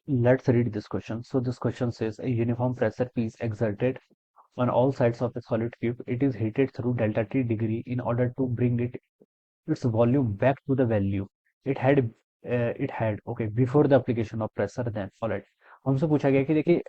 Let's read this question. So this question says a uniform pressure P is exerted on all sides of a solid cube. It is heated through delta T degree in order to bring its volume back to the value it had okay before the application of pressure then all right। हमसे पूछा गया कि देखिए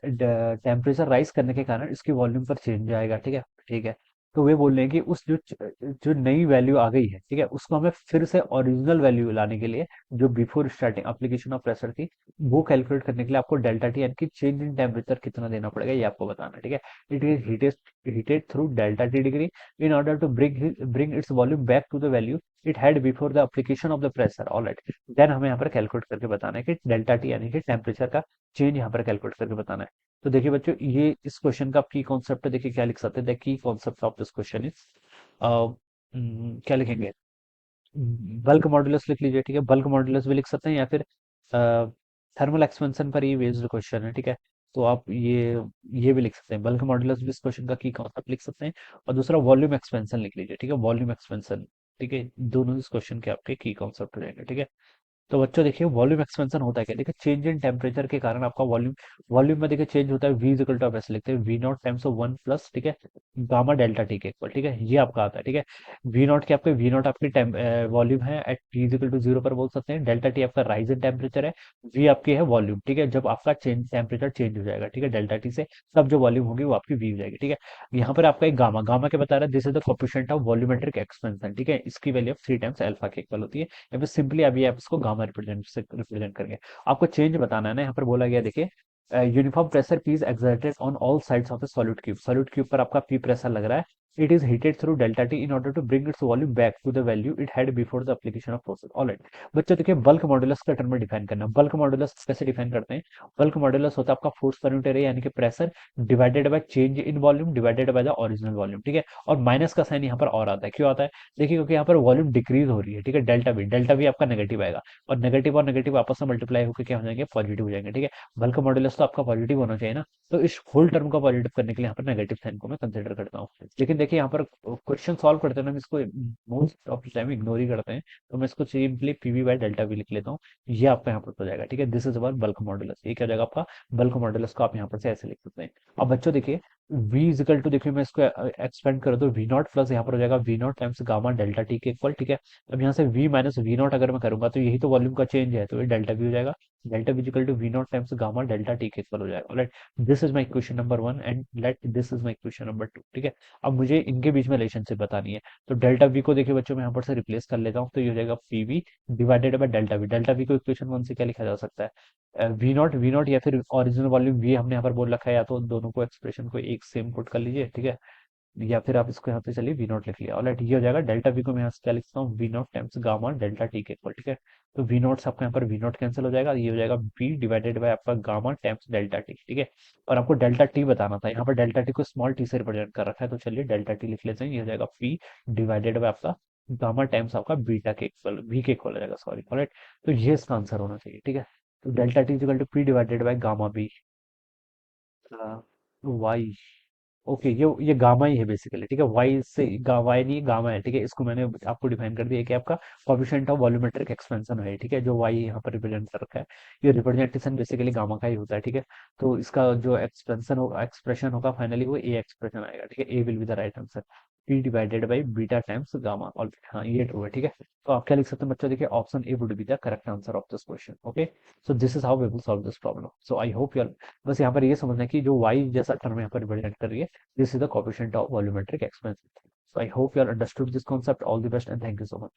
temperature rise करने के कारण इसकी volume पर चेंज आएगा। ठीक है, ठीक है। तो वे बोल रहे हैं कि उस जो नई वैल्यू आ गई है, ठीक है, उसको हमें फिर से ओरिजिनल वैल्यू लाने के लिए जो before starting application of pressure थी वो कैलकुलेट करने के लिए आपको डेल्टा टी यानी कि चेंज इन टेम्परेचर कितना देना पड़ेगा ये आपको बताना है। ठीक है, it is heated through delta T degree in order to bring its volume back to the value it had before the application of the pressure। All right, then हमें यहाँ पर कैलकुलेट करके बताना है कि डेल्टा टी यानी कि temperature का चेंज यहाँ पर कैलकुलेट करके बताना है। तो देखिए बच्चों, ये इस क्वेश्चन का की कॉन्सेप्ट देखिए क्या लिख सकते हैं। The key concept of this question is क्या लिखेंगे, बल्क मॉडुलस लिख लीजिए। ठीक है, बल्क मॉडुलस भी लिख सकते हैं या फिर थर्मल एक्सपेंशन पर ही बेस्ड क्वेश्चन है। ठीक है, तो आप ये भी लिख सकते हैं, बल्क मॉडुलस भी इस क्वेश्चन का की कॉन्सेप्ट लिख सकते हैं। और दूसरा वॉल्यूम एक्सपेंशन लिख लीजिए। ठीक है, वॉल्यूम एक्सपेंशन। ठीक है, दोनों इस क्वेश्चन के आपके की कॉन्सेप्ट हो जाएंगे। ठीक है, तो बच्चों देखिए वॉल्यूम एक्सपेंशन होता है क्या, देखिए चेंज इन टेम्परेचर के कारण आपका वॉल्यूम वॉल्यूम में देखिए चेंज होता है। वी इज इक्वल टू आप ऐसे लिखते हैं V naught times of one plus, ठीक है, गामा डेल्टा टी के इक्वल। ठीक है, ये आपका आता है। ठीक है, वी नॉट के आपके वी नॉट आपकी वॉल्यूम है at T is equal to zero पर बोल सकते हैं। डेल्टा टी आपका राइज इन टेम्परेचर है। वी आपकी है वॉल्यूम। ठीक है, जब आपका चेंज टेम्परेचर चेंज हो जाएगा, ठीक है, डेल्टा टी से तब जो वॉल्यूम होगी वो आपकी वी हो जाएगी। ठीक है, यहाँ पर आपका एक गामा गामा के बता रहा है this is the coefficient of volumetric expansion. ठीक है, इसकी वैल्यू 3 टाइम्स अल्फा के इक्वल होती है, या फिर सिंपली अभी आप इसको गामा रिप्रेजेंट करेंगे। आपको चेंज बताना है ना, यहाँ पर बोला गया देखिए uniform pressure P is exerted on all sides of a solid cube. Solid cube पर आपका पी प्रेशर लग रहा है। It is heated through delta T in order to bring its volume back to the value it had before the application of process. All right बच्चों, देखिए bulk modulus का term में define करना। बल्क मॉडुलस कैसे define करते हैं, bulk modulus होता है आपका फोर्स पर यूनिट एरिया यानी कि pressure divided by change in volume divided by the original volume. ठीक है, और माइनस का साइन यहाँ पर और आता है, क्यों आता है, देखिए क्योंकि यहाँ पर वॉल्यूम डिक्रीज हो रही है। ठीक है, डेल्टा भी आपका नेगेटिव आएगा, और नेगेटिव आपस में मल्टीप्लाई होकर क्या हो जाएंगे, पॉजिटिव हो जाएंगे। ठीक है, बल्क मॉडुलस तो आपका पॉजिटिव होना चाहिए ना, तो इस होल टर्म को पॉजिटिव करने के लिए यहाँ पर नेगेटिव साइन को मैं कंसिडर करता हूँ। लेकिन देखिए यहाँ पर क्वेश्चन सॉल्व करते हैं ना, हम इसको most of the time ignore ही करते हैं। तो मैं इसको simply PV by delta V लिख लेता हूँ। ये आपका यहाँ पर हो जाएगा। ठीक है, this is our bulk modulus. ये क्या हो जाएगा आपका बल्क मॉडुलस को आप यहाँ पर से ऐसे लिख सकते हैं। अब बच्चों देखिए v इजिकल टू, देखिए मैं इसको एक्सपेंड कर दो वी नॉट प्लस यहाँ पर हो जाएगा V naught times gamma delta T के इक्वल। ठीक है, अब यहाँ से v माइनस वी नॉट अगर मैं करूंगा तो यही तो वॉल्यूम का चेंज है, तो ये डेल्टा v हो जाएगा। Delta v equal to V naught times gamma delta T के इक्वल हो जाएगा। Right, this is my question number one and let this is my question number two. ठीक है, अब मुझे इनके बीच में रिलेशनशिप बतानी है। तो डेल्टा v को देखिए बच्चों मैं यहाँ पर से रिप्लेस कर लेता हूँ, तो ये हो जाएगा pv divided by delta v। Delta v को इक्वेशन वन से क्या लिखा जा सकता है, वी नॉट या फिर ओरिजिनल वॉल्यूम v हमने यहाँ पर बोल रखा है, या तो दोनों को एक्सप्रेशन को एक सेम पुट कर लीजिए। ठीक है, या फिर आप इसको यहाँ पे चलिए वी नॉट लिख लिया। ऑलराइट, ये हो जाएगा डेल्टा वी को मैं यहाँ से क्या लिखता हूँ, V naught times gamma delta T के इक्वल। ठीक है, तो वी नॉट से आपका यहाँ पर वी नॉट कैंसिल हो जाएगा, ये हो जाएगा वी डिवाइडेड बाय आपका गामा टाइम्स डेल्टा टी। ठीक है, और आपको डेल्टा टी बताना था, यहाँ पर डेल्टा टी को स्मॉल टी से रिप्रेजेंट कर रखा है, तो चलिए डेल्टा टी लिख लेते हैं। ये हो जाएगा पी डिवाइडेड बाय आपका गामा टाइम्स आपका बीटा के इक्वल, वी के इक्वल हो जाएगा, सॉरी। ऑलराइट, तो ये इसका आंसर होना चाहिए। ठीक है, तो delta T equal to P divided by gamma B Y. Okay, ये गामा ही है बेसिकली। ठीक है, वाई से वाई नहीं गामा है। ठीक है, इसको मैंने आपको डिफाइन कर दिया कि आपका कोएफिशिएंट ऑफ वॉल्यूमेट्रिक एक्सपेंशन है। ठीक है, जो वाई यहाँ पर रिप्रेजेंट कर रखा है, ये रिप्रेजेंटेशन बेसिकली गामा का ही होता है। ठीक है, तो इसका जो एक्सपेंशन होगा, एक्सप्रेशन होगा फाइनली वो ए एक्सप्रेशन आएगा। ठीक है, A will be the right answer, P divided by beta times gamma. और हाँ, ये ट्रू है। ठीक है, तो आप क्या लिख सकते हैं बच्चों, देखिए option A would be the correct answer of this question. Okay, so this is how we will solve this problem. So I hope you, बस यहाँ पर ये समझना है कि जो वाई जैसा टर्म यहाँ पर रिप्रेजेंट कर रही है, this is the coefficient of volumetric expansion. So I hope you all understood this concept. All the best and thank you so much.